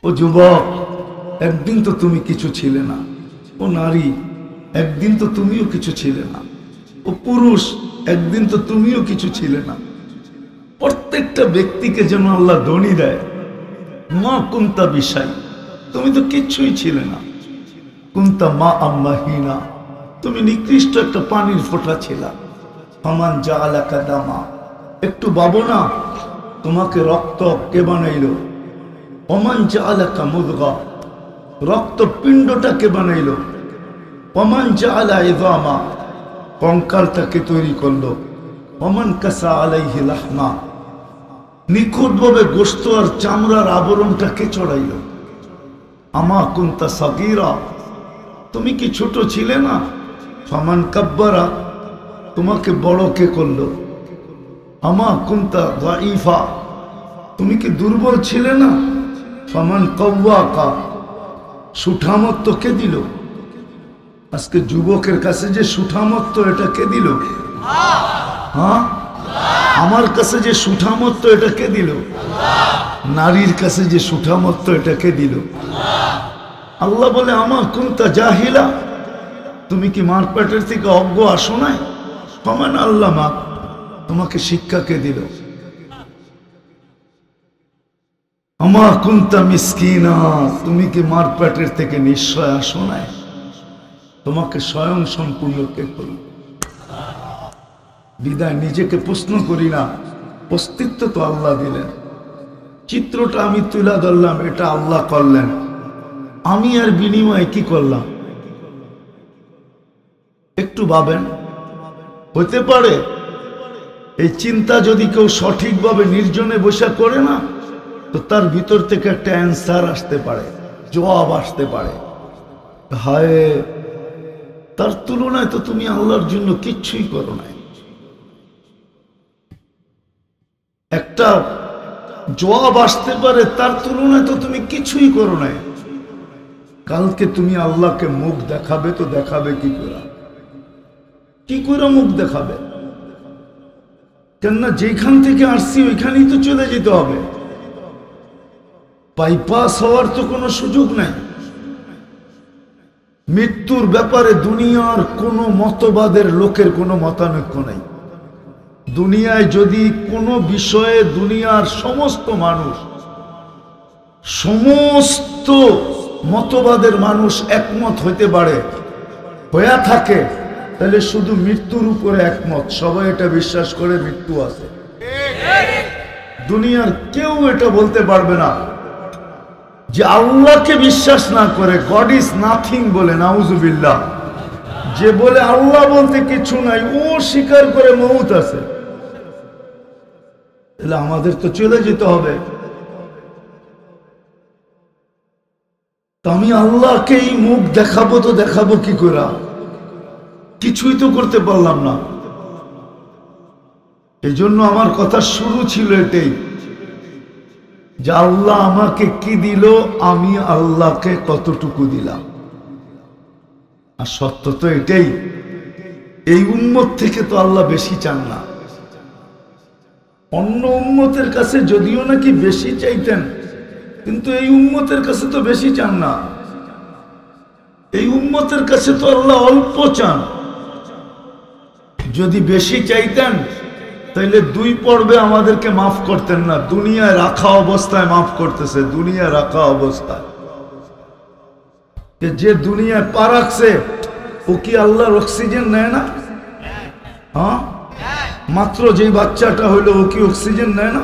ও যুবক, একদিন তো তুমি কিছু ছিলে না। ও নারী, একদিন তো তুমিও কিছু ছিলে না। ও পুরুষ, একদিন তো তুমিও কিছু ছিলে না। প্রত্যেকটা ব্যক্তিকে যেন আল্লাহ ধনী দেয়। মা কুন্তা বিষয়, তুমি তো কিচ্ছুই ছিলে না। কুন্তা মা আম্মাহিনা, তুমি নিকৃষ্ট একটা পানির ফোঁটা ছিলা। ফামান জাআলাকা দামা, একটু ভাবো না, তোমাকে রক্ত কে বানাইল? ওমান জাআলাকা মুদগা, রক্ত পিণ্ডটাকে বানাইল। ওমান জাআলা ইযামা, কঙ্কালটাকে তৈরি করলো। ওমান কাসা আলাইহি লাহমা, নিখুঁতভাবে গোশত আর চামড়ার আবরণটাকে চড়াইল। আমা কুনতা সাগীরা, তুমি কি ছোট ছিলে না? ফামান কাব্বারা, তোমাকে বড় কে করলো? আমা কুনতা দাঈফা, তুমি কি দুর্বল ছিলে না? ফামান কাওয়াকা, সুঠামত্ব কে দিল? আজকে যুবকের কাছে যে সুঠামত্ব, এটা কে দিল? হ্যাঁ, আমার কাছে যে সুঠামত্ব, এটা কে দিল? নারীর কাছে যে সুঠামত্ব, এটা কে দিল? আল্লাহ বলে আমা কুনতা জাহিলা, তুমি কি মার পেটের থেকে অজ্ঞ আসো নাই? ফামান আল্লামা, তোমাকে শিক্ষা কে দিল? আমা কুনতা মিসকিনা, তুমি কি মার পেটের থেকে নিশ্চয় আসো নাই? তোমাকে স্বয়ং সম্পূর্ণ কে করল? বিদায় নিজেকে প্রশ্ন করি না, অস্তিত্ব তো আল্লাহ দিলেন। চিত্রটা আমি তুলে ধরলাম, এটা আল্লাহ করলেন। আমি আর বিনিময়ে কি করলাম? একটু ভাবেন। হতে পারে এই চিন্তা যদি কেউ সঠিকভাবে নির্জনে বসে করে না, তো তার ভিতর থেকে একটা অ্যান্সার আসতে পারে, জবাব আসতে পারে। হায়, তার তুলনায় তো তুমি আল্লাহর জন্য কিচ্ছুই করো নাই। একটা জবাব আসতে পারে, তার তুলনায় তো তুমি কিছুই করো নাই। কালকে তুমি আল্লাহকে মুখ দেখাবে, তো দেখাবে কি করে? কি করে মুখ দেখাবে? কেননা যেখান থেকে আসছি ওইখানেই তো চলে যেতে হবে। বাইপাস হওয়ার তো কোনো সুযোগ নাই। মৃত্যুর ব্যাপারে দুনিয়ার কোনো মতবাদের লোকের কোনো মতানৈক্য নাই। দুনিয়ায় যদি কোনো বিষয়ে দুনিয়ার সমস্ত মানুষ, সমস্ত মতবাদের মানুষ একমত হইতে পারে, হয়ে থাকে, তাহলে শুধু মৃত্যুর উপরে একমত। সবাই এটা বিশ্বাস করে মৃত্যু আছে। দুনিয়ার কেউ এটা বলতে পারবে না যে আল্লাহকে বিশ্বাস না করে গড ইজ নাথিং বলে, নাউজুবিল্লাহ। যে বলে আল্লাহ বলতে কিছু নাই, ও স্বীকার করে মউত আছে। তাহলে আমাদের তো চলে যেতে হবে। তো আমি আল্লাহকে এই মুখ দেখাবো, তো দেখাবো কি করে? কিছুই তো করতে পারলাম না। এই জন্য আমার কথা শুরু ছিল এটাই, যে আল্লাহ আমাকে কি দিল, আমি আল্লাহকে কতটুকু দিলাম। আর সত্য তো এটাই, এই উম্মত থেকে তো আল্লাহ বেশি চান না। অন্য উম্মতের কাছে যদিও নাকি বেশি চাইতেন, কিন্তু এই উম্মতের কাছে তো বেশি চান না। এই উম্মতের কাছে তো আল্লাহ অল্প চান। যদি বেশি চাইতেন তাহলে 2 পর্বে আমাদেরকে মাফ করতেন না। দুনিয়ায় রাখা অবস্থায় মাফ করতেছে, দুনিয়ায় রাখা অবস্থায়। যে দুনিয়ায় পা রাখছে, ও কি আল্লাহর অক্সিজেন নেয় না? হ্যাঁ, মাত্র যেই বাচ্চাটা হইলো, ও কি অক্সিজেন নেয় না?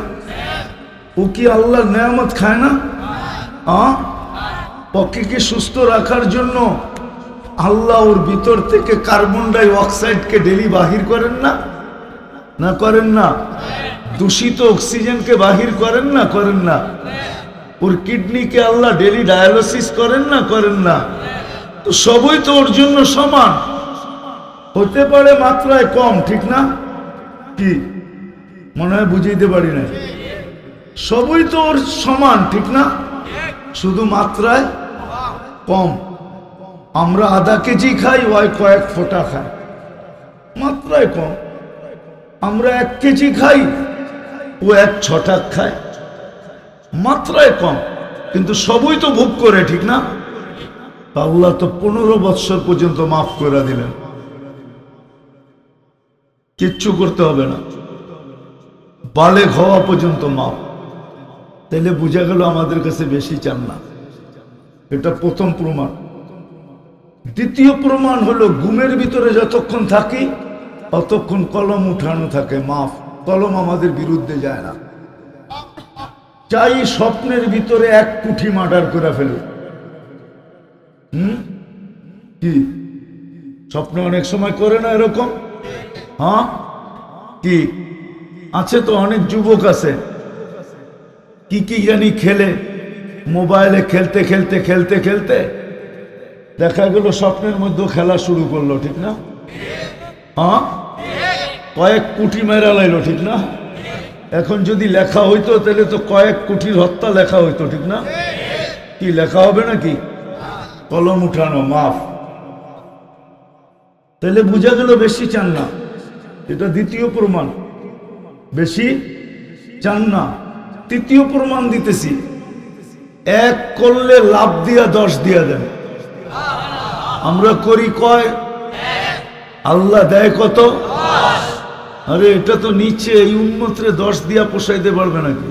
ও কি আল্লাহর নেয়ামত খায় না? হ্যাঁ, পক্ষীকে সুস্থ রাখার জন্য আল্লাহ ওর ভিতর থেকে কার্বন ডাই অক্সাইডকে ডেলি বাহির করেন না? না করেন না? দূষিত অক্সিজেনকে বাহির করেন না? করেন না? ওর কিডনিকে আল্লাহ ডেলি ডায়ালিসিস করেন না? করেন না? তো সবই তো ওর জন্য সমান। হতে পারে মাত্রায় কম, ঠিক না? কি মনে হয় বুঝাইতে পারি না? সবই তো ওর সমান, ঠিক না? শুধু মাত্রায় কম। আমরা আধা কেজি খাই, ওই কয়েক ফোঁটা খায়, মাত্রায় কম। আমরা 1 কেজি খাই, ও 1 ছটাক খায়, মাত্রায় কম। কিন্তু সবই তো ভোগ করে, ঠিক না? আল্লাহ তো 15 বৎসর পর্যন্ত মাফ করে দিলেন, কিচ্ছু করতে হবে না, বালেগ হওয়া পর্যন্ত মাফ। তাইলে বোঝা গেল আমাদের কাছে বেশি চান না। এটা প্রথম প্রমাণ। দ্বিতীয় প্রমাণ হলো ঘুমের ভিতরে যতক্ষণ থাকি ততক্ষণ কলম উঠানো থাকে, মাফ। কলম আমাদের বিরুদ্ধে যায় না। চাই স্বপ্নের ভিতরে 1 কোটি মার্ডার করে ফেলুক, কি স্বপ্নে অনেক সময় করে না এরকম? হ্যাঁ, কি আছে তো, অনেক যুবক আছে কি কি জানি খেলে, মোবাইলে খেলতে খেলতে খেলতে খেলতে দেখা গেল স্বপ্নের মধ্যে খেলা শুরু করলো, ঠিক না? হ্যাঁ, কয়েক কোটি মেরা লাইলো, ঠিক না? এখন যদি লেখা হইতো তাহলে তো কয়েক কোটির হত্যা লেখা হইতো, ঠিক না? কি লেখা হবে নাকি? কলম উঠানো, মাফ। তাহলে বোঝা গেল বেশি চান না। এটা দ্বিতীয় প্রমাণ, বেশি চান না। তৃতীয় প্রমাণ দিতেছি, 1 করলে লাভ দিয়া 10 দিয়া দেন। আমরা করি কয়, আল্লাহ দেয় কত? আরে এটা তো নিচে, এই উম্মতরে 10 দিয়া পোষাইতে পারবে নাকি?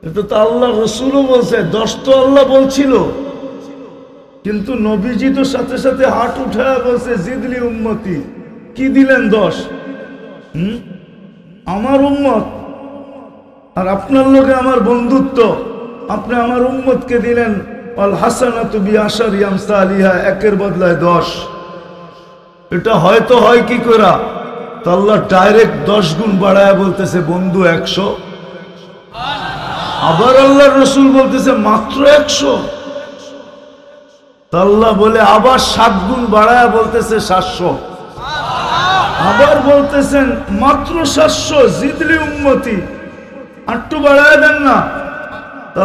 এটা তো আল্লাহ রসুলও বলছে, 10 তো আল্লাহ বলছিল, কিন্তু নবীজি তো সাথে সাথে হাত উঠায় বলছে জিদলি উম্মতি, কি দিলেন 10? আমার উম্মত আর আপনার লগে আমার বন্ধুত্ব, আপনি আমার উম্মতকে দিলেন আল হাসানাতু বিআশারি আমসালিহা, 1-এর বদলায় 10। এটা হয়তো হয় কি করে? তো আল্লাহ ডাইরেক্ট 10 গুণ বাড়ায় বলতেছে বন্ধু 100, আবার আল্লাহর রসুল বলতেছে মাত্র 100। আল্লাহ বলে আবার 7 গুণ বাড়ায় বলতেছে 700, আবার বলতেছেন মাত্র 700, জিদলি উম্মতি, আটটু বাড়ায় দেন না।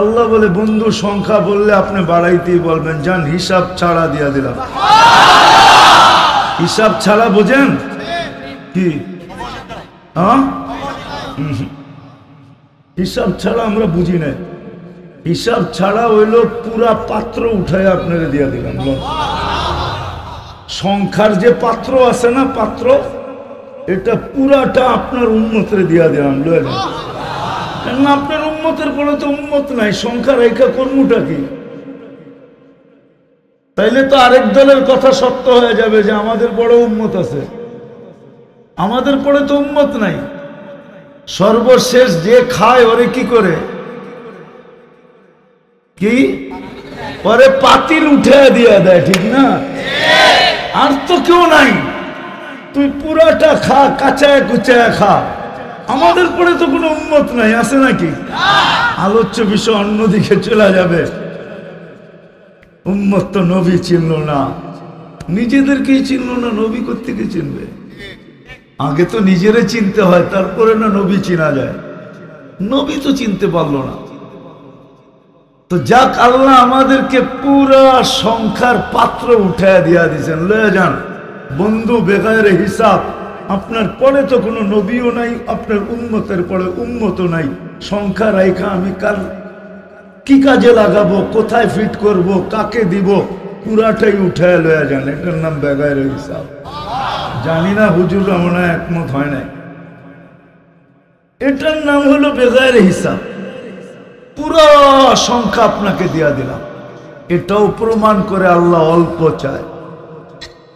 আল্লাহ বলে বন্ধু সংখ্যা বললে আপনি বাড়াইতেই বলবেন, যান হিসাব ছাড়া দিয়া দিলাম। হিসাব ছাড়া বোঝেন কি? হিসাব ছাড়া আমরা বুঝি না। হিসাব ছাড়া হইল পুরা পাত্র উঠায় আপনারা দিয়া দিলাম। সংখ্যার যে পাত্র আছে না, পাত্র, এটা পুরাটা আপনার উম্মতরে দিয়া দিলাম। লয়ে যান, কেন আপনার উম্মতের পরে তো উম্মত নাই, সংখ্যা রেখা কর্মটা কি? তাইলে তো আরেক দলের কথা সত্য হয়ে যাবে যে আমাদের বড় উম্মত আছে, আমাদের পরে তো উম্মত নাই। সর্বশেষ যে খায় ওরে কি করে? কি পরে পাতিল উঠে দিয়ে দেয়, ঠিক না? আর তো কেউ নাই, তুই পুরাটা খা, কাঁচায় কুচায় খা। আমাদের পরে তো কোনো উম্মত নাই, আছে নাকি? আলোচ্য বিষয় অন্যদিকে চলে যাবে। উম্মত তো নবী চিনল না, নিজেদেরকেই চিনল না, নবী কোত্থেকে চিনবে? আগে তো নিজেরে চিনতে হয়, তারপরে না নবী চিনা যায়। নবী তো চিনতে পারলো না। তো যাক, আল্লাহ আমাদেরকে পুরা সংখ্যার পাত্র উঠায় দিয়া দিয়েছেন, লয়ে যান বন্ধু, বেগায়ের হিসাব। আপনার পরে তো কোনো নবীও নাই, আপনার উম্মতের পরে উম্মতও নাই। সংখ্যা রাইখা আমি কার কি কাজে লাগাবো, কোথায় ফিট করব, কাকে দিব, পুরাটাই উঠায় লয়ে যান। এটার নাম বেগায়ের হিসাব। জানি না হুজুররা মনে হয় একমত হয় নাই। এটার নাম হলো বেগায়ের হিসাব। পুরো সংখ্যা আপনাকে দিয়া দিলাম। এটাও প্রমাণ করে আল্লাহ অল্প চায়,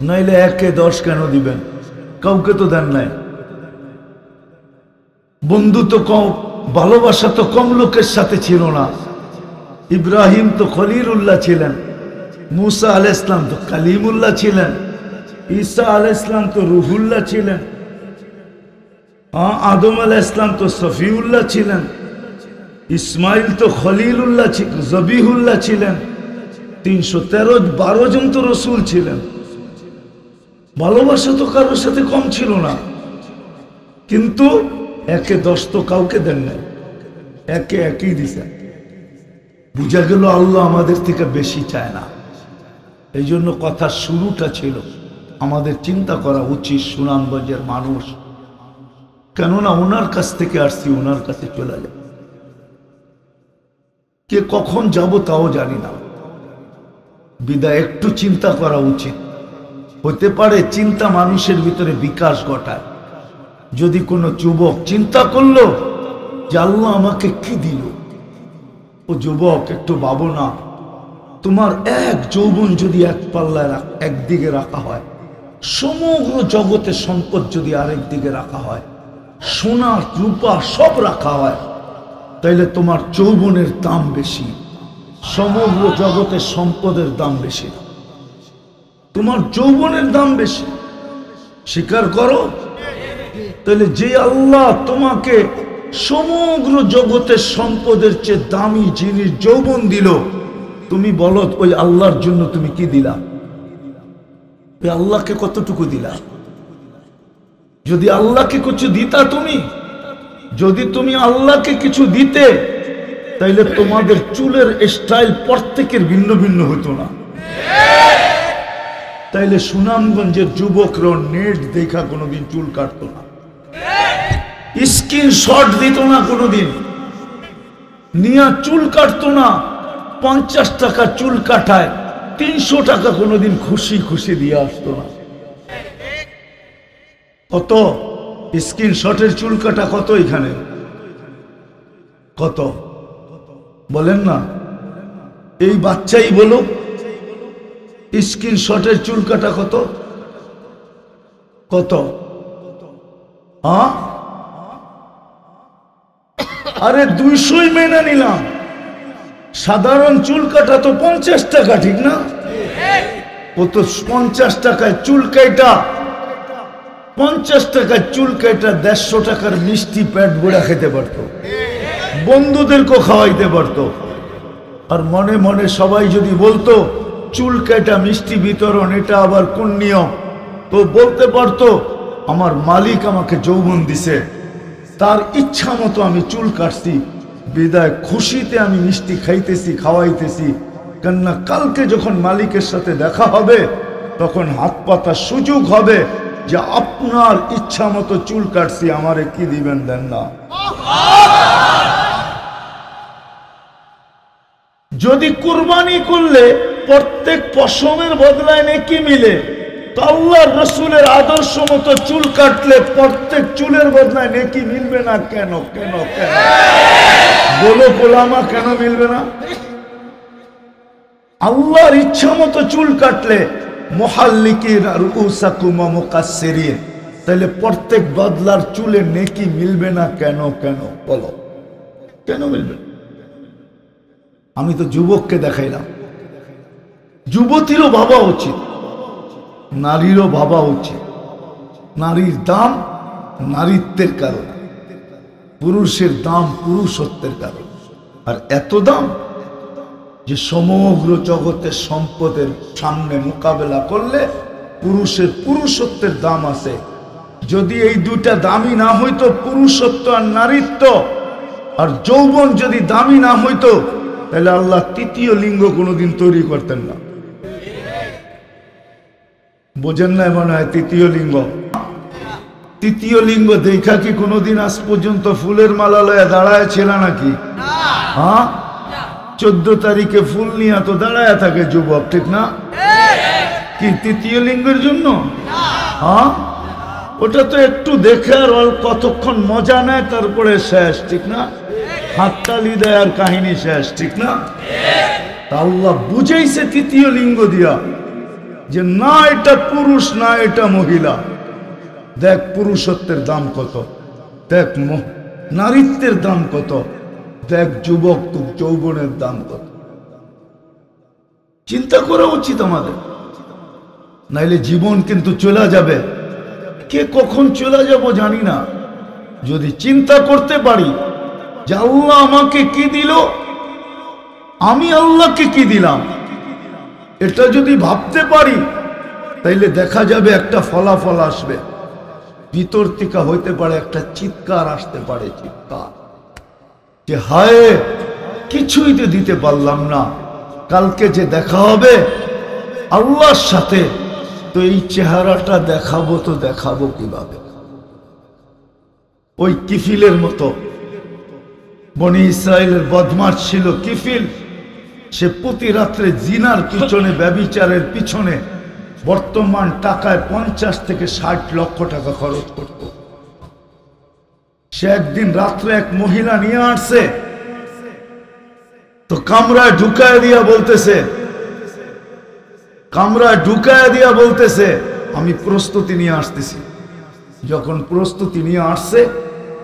নইলে 1-এ 10 কেন দিবেন? কাউকে তো দেন নাই। বন্ধু তো কম, ভালোবাসা তো কম লোকের সাথে ছিল না। ইব্রাহিম তো খলিলুল্লাহ ছিলেন, মুসা আলাইহিস সালাম তো কালিমুল্লাহ ছিলেন, ঈসা আলাইহিস সালাম তো রুহুল্লাহ ছিলেন, আদম আলাইহিস সালাম তো সফিউল্লাহ ছিলেন, ইসমাইল তো খলিলুল্লাহ, জবিহুল্লাহ ছিলেন। 313 জন তো রসুল ছিলেন। ভালোবাসা তো কারোর সাথে কম ছিল না, কিন্তু 1-এ 10 তো কাউকে দেন নাই, 1-এ 1ই দিছে। বুঝা গেল আল্লাহ আমাদের থেকে বেশি চায় না। এই জন্য কথার শুরুটা ছিল আমাদের চিন্তা করা উচিত সুনামগঞ্জের মানুষ, কেননা ওনার কাছ থেকে আসছি, ওনার কাছে চলে যায়। কে কখন যাব তাও জানি না। বিদায় একটু চিন্তা করা উচিত। হতে পারে চিন্তা মানুষের ভিতরে বিকাশ ঘটায়। যদি কোনো যুবক চিন্তা করলো যে আল্লাহ আমাকে কি দিল, ও যুবক একটু ভাবো না, তোমার এক যৌবন যদি এক পাল্লায় একদিকে রাখা হয়, সমগ্র জগতের সম্পদ যদি আরেক দিকে রাখা হয়, সোনা রূপা সব রাখা হয়, তাইলে তোমার যৌবনের দাম বেশি, সমগ্র জগতের সম্পদের দাম বেশি, তোমার যৌবনের দাম বেশি। স্বীকার করো। তাহলে যে আল্লাহ তোমাকে সমগ্র জগতের সম্পদের চেয়ে দামি জিনিস যৌবন দিল, তুমি বলো ওই আল্লাহর জন্য তুমি কি দিলা? ওই আল্লাহকে কতটুকু দিলা? যদি আল্লাহকে কিছু দিতা, যদি তুমি আল্লাহকে কিছু দিতে, তাইলে তোমাদের চুলের স্টাইল প্রত্যেকের ভিন্ন ভিন্ন হতো না। তাইলে সুনামগঞ্জের যুবকরা নেট দেখা কোনোদিন চুল কাটতো না, স্ক্রিনশট দিত না, কোনোদিন নিয়া চুল কাটতো না। 50 টাকা চুল কাটায় 300 টাকা কোনোদিন খুশি খুশি দিয়ে আসতো না। কত স্ক্রিনশটের চুল কাটা কত এখানে? কত বলেন না? এই বাচ্চাই বলো, স্ক্রিনশটের চুল কাটা কত? কত? আরে 200ই মেনে নিলাম। সাধারণ চুল কাটা তো 50 টাকা, ঠিক না? ও তো 50 টাকায় চুল কাটা, 50 টাকায় চুল কাটা 150 টাকার মিষ্টি পেট ভরে খেতে পারতো, বন্ধুদেরকেও খাওয়াইতে পারতো। আর মনে মনে সবাই যদি বলতো চুল কাটা মিষ্টি বিতরণ, এটা আবার কোন নিয়ম, তো বলতে পারতো আমার মালিক আমাকে যৌবন দিছে, তার ইচ্ছা মতো আমি চুল কাটছি, বিদায় খুশিতে আমি মিষ্টি খাইতেছি, খাওয়াইতেছি। কেননা কালকে যখন মালিকের সাথে দেখা হবে, তখন হাত পাতার সুযোগ হবে যে আপনার ইচ্ছা মতো চুল কাটছি, আমারে কি দিবেন দেন না। যদি কুরবানি করলে প্রত্যেক পশমের বদলায় নেকি মিলে, তো আল্লাহর রসুলের আদর্শ মতো চুল কাটলে প্রত্যেক চুলের বদলায় নেকি মিলবে না কেন? কেন কেন বলো গোলামা, কেন মিলবে না? আল্লাহর ইচ্ছা মতো চুল কাটলে মুহাল্লিকিন রুউসাকুম ওয়া মুকাসসিরিন, তাহলে প্রত্যেক বদলার চুলে নেকি মিলবে না কেন? কেন বলো, কেন মিলবে? আমি তো যুবককে দেখাইলাম, যুবতীরও ভাবা উচিত, নারীরও ভাবা উচিত। নারীর দাম নারীত্বের কারণে, পুরুষের দাম পুরুষত্বের কারণে। আর এত দাম যে সমগ্র জগতের সম্পদের সামনে মোকাবেলা করলে পুরুষের পুরুষত্বের দাম আছে। যদি এই দুটা দামি না হইতো, পুরুষত্ব আর নারীত্ব আর যৌবন যদি দামি না হইতো, তাহলে আল্লাহ তৃতীয় লিঙ্গ কোনোদিন তৈরি করতেন না। বোঝেন না মনে হয়? তৃতীয় লিঙ্গ, তৃতীয় লিঙ্গ দেখা কি কোনোদিন আজ পর্যন্ত ফুলের মালা লয়ে দাঁড়ায় ছিল নাকি? হ্যাঁ, 14 তারিখে ফুল নিয়ে তো দাঁড়ায় থাকে যুবক, ঠিক না? কি তৃতীয় লিঙ্গের জন্য? হ্যাঁ, ওটা তো একটু দেখে আর কতক্ষণ মজা নেয়, তারপরে শেষ, ঠিক না? হাততালি দেয় আর কাহিনী শেষ, ঠিক না? আল্লাহ বুঝাইছে তৃতীয় লিঙ্গ দিয়া যে না এটা পুরুষ, না এটা মহিলা। দেখ পুরুষত্বের দাম কত, দেখ নারীত্বের দাম কত, দেখ যুবক যৌবনের দাম কত। চিন্তা করা উচিত আমাদের, নাইলে জীবন কিন্তু চলে যাবে। কে কখন চলে যাব জানি না। যদি চিন্তা করতে পারি যে আল্লাহ আমাকে কি দিল, আমি আল্লাহকে কি দিলাম, এটা যদি ভাবতে পারি, তাইলে দেখা যাবে একটা ফলাফল আসবে। ভিতর থেকে হইতে পারে একটা চিৎকার আসতে পারে, চিৎকার যে হায় কিছুই তো দিতে পারলাম না, কালকে যে দেখা হবে আল্লাহর সাথে, তো এই চেহারাটা দেখাবো তো দেখাবো কিভাবে? ওই কিফিলের মতো বনি ইসরায়েলের বদমাশ ছিল কিফিল। সে প্রতি রাত্রে জিনার পিছনে, ব্যভিচারের পিছনে বর্তমান টাকায় 50 থেকে 60 লক্ষ টাকা খরচ করত। সে একদিন রাত্রে এক মহিলা নিয়ে আসছে, তো কামরায় ঢুকায় দিয়া বলতেছে আমি প্রস্তুতি নিয়ে আসতেছি। যখন প্রস্তুতি নিয়ে আসছে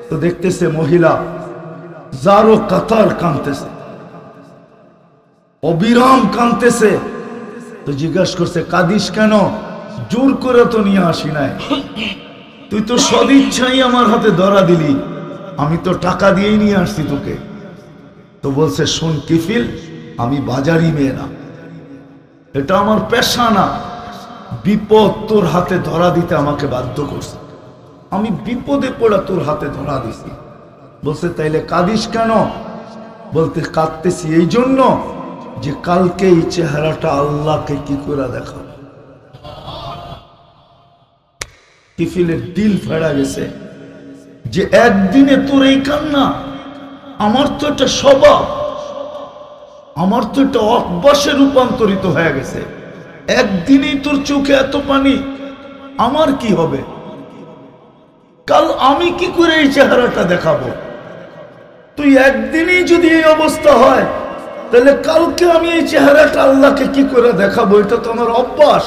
তো দেখতেছে মহিলা জারো কাতার কাঁদতেছে, অবিরাম কাঁদতেছে। তো জিজ্ঞাসা করছে কাঁদিস কেন? জোর করে তো নিয়ে আসি নাই, তুই তো সদিচ্ছাই আমার হাতে ধরা দিলি, আমি তো টাকা দিয়েই নিয়ে আসছি তোকে। তো বলছে শোন কিফিল, আমি বাজারি মেয়ে না, এটা আমার পেশা না, বিপদ তোর হাতে ধরা দিতে আমাকে বাধ্য করছে, আমি বিপদে পড়া তোর হাতে ধরা দিছি। বলছে তাইলে কাঁদিস কেন? বলতে কাঁদতেছি এই জন্য যে কালকে এই চেহারাটা আল্লাহকে কি করে দেখাবো। কিফিলের দিল ফেড়া গেছে যে একদিনে তোর এই কান্না, আমার তো এটা স্বভাব, আমার তো এটা অভ্যাসে রূপান্তরিত হয়ে গেছে, একদিনেই তোর চোখে এত পানি, আমার কি হবে? কাল আমি কি করে এই চেহারাটা দেখাবো? তুই একদিনেই যদি এই অবস্থা হয়, তাহলে কালকে আমি এই চেহারাটা আল্লাহকে কি করে দেখাবো? এটা তো আমার অভ্যাস।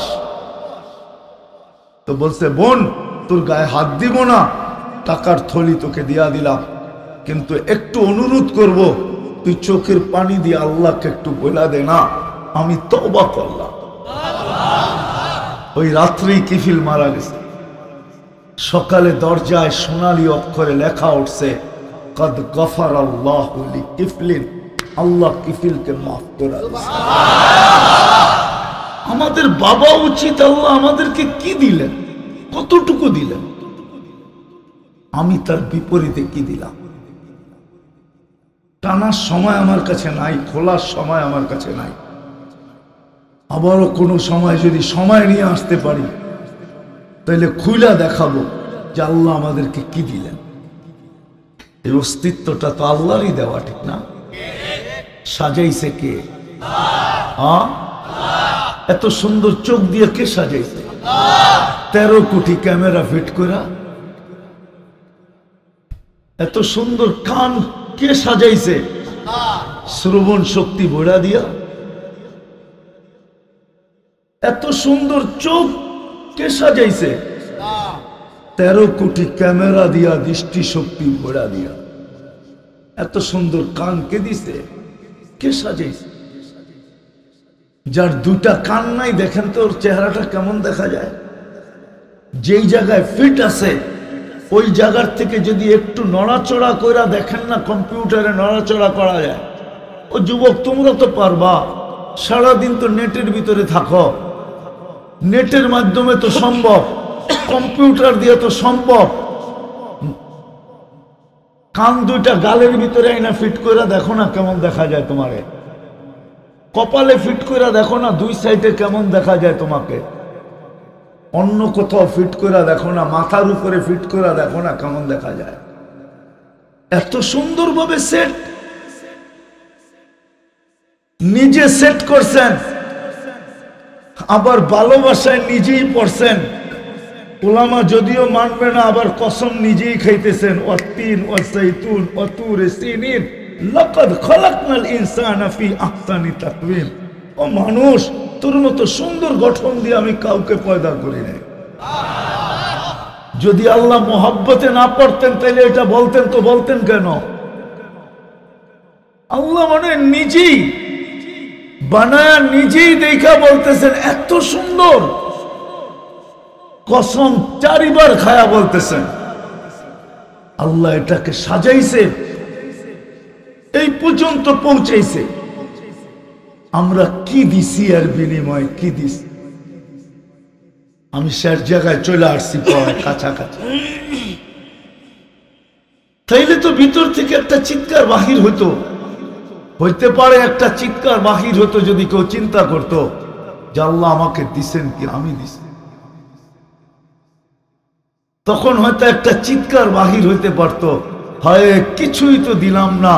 তো বলছে বোন, তোর গায়ে হাত দিব না, টাকার থলি তোকে দিয়া দিলাম, কিন্তু একটু অনুরোধ করব, তুই চোখের পানি দিয়ে আল্লাহকে একটু বলা দে না, আমি তওবা করলাম। ওই রাত্রেই কিফিল মারা গেছে। সকালে দরজায় সোনালী অক্ষরে লেখা উঠছে কদ গফারাল্লাহু লিকিফলিন, আল্লাহ কিফিলকে মাফ করে দিয়েছে। আমাদের বাবা উচিত আল্লাহ আমাদেরকে কি দিলেন, কতটুকু দিলেন, আমি তার বিপরীতে কি দিলাম? টানার সময় আমার কাছে নাই, খোলার সময় আমার কাছে নাই। আবারও কোনো সময় যদি সময় নিয়ে আসতে পারি, তাহলে খুইলা দেখাবো যে আল্লাহ আমাদেরকে কি দিলেন। এই অস্তিত্বটা তো আল্লাহরই দেওয়া, ঠিক না? সাজাইছে কে? এত সুন্দর চোখ দিয়ে কে সাজাইছে? 13 কোটি ক্যামেরা ফিট করা। এত সুন্দর কান কে সাজাইছে? শ্রবণ শক্তি বড়া দিয়া। এত সুন্দর চোখ কে সাজাইছে? 13 কোটি ক্যামেরা দিয়া, দৃষ্টি শক্তি বড়া দিয়া। এত সুন্দর কান কে দিছে? কে সাজাইছে? যার 2টা কান নাই, দেখেন তো ওর চেহারাটা কেমন দেখা যায়। যেই জায়গায় ফিট আছে ওই জায়গার থেকে যদি একটু নড়াচড়া কইরা দেখেন না, কম্পিউটারে নড়াচড়া করা যায়। ও যুবক, তোমরা তো পারবা, সারাদিন তো নেটের ভিতরে থাকো, নেটের মাধ্যমে তো সম্ভব, কম্পিউটার দিয়ে তো সম্ভব। কান 2টা গালের ভিতরে আইনা ফিট করে দেখো না কেমন দেখা যায় তোমারে। কপালে ফিট করে দেখো না 2 সাইডে কেমন দেখা যায় তোমাকে। অন্য কোথাও ফিট করে দেখো না, মাথার উপরে ফিট করে দেখো না কেমন দেখা যায়। এত সুন্দরভাবে সেট, নিজে সেট করছেন, আবার ভালোবাসায় নিজেই পড়ছেন। উলামা যদিও মানবে না, আবার কসম নিজেই খাইতেছেন। ওয়াত্তিন ওয়াসাইতুন ওয়াতুরে সিনিন লাকাদ খালাকনাল ইনসানা ফি আহসানি তাকওয়িম। ও মানুষ, তোর মতো সুন্দর গঠন দিয়ে আমি কাউকে পয়দা করি নাই। যদি আল্লাহ মোহাব্বতে না পড়তেন তাহলে এটা বলতেন, তো বলতেন কেন? আল্লাহ মানে নিজেই বানায়া, নিজেই দেখা বলতেছেন এত সুন্দর। কসম 4 বার খায়া বলতেছেন আল্লাহ এটাকে সাজাইছে, এই পর্যন্ত পৌঁছাইছে। আমরা কি দিছি আর বিনিময় কি দিছি? আমি শেষ জায়গায় চলে আসছি, কাছাকাছি। তাইলে তো ভিতর থেকে একটা চিৎকার বাহির হতো, হইতে পারে একটা চিৎকার বাহির হতো যদি কেউ চিন্তা করতো যে আল্লাহ আমাকে দিছেন কি আমি দিছি। তখন হয়তো একটা চিৎকার বাহির হইতে পারতো, হয় কিছুই তো দিলাম না,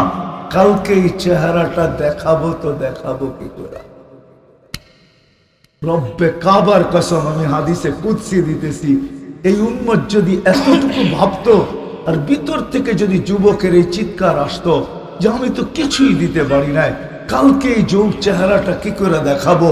কালকে এই চেহারাটা দেখাবো তো দেখাবো কি করে? রব্বে কাবার কসম, আমি হাদিসে কুদসি দিতেছি, এই উম্মত যদি এতটুকু ভাবতো আর ভিতর থেকে যদি যুবকের এই চিৎকার আসতো যে আমি তো কিছুই দিতে পারি নাই, কালকে এই যৌব চেহারাটা কি করে দেখাবো,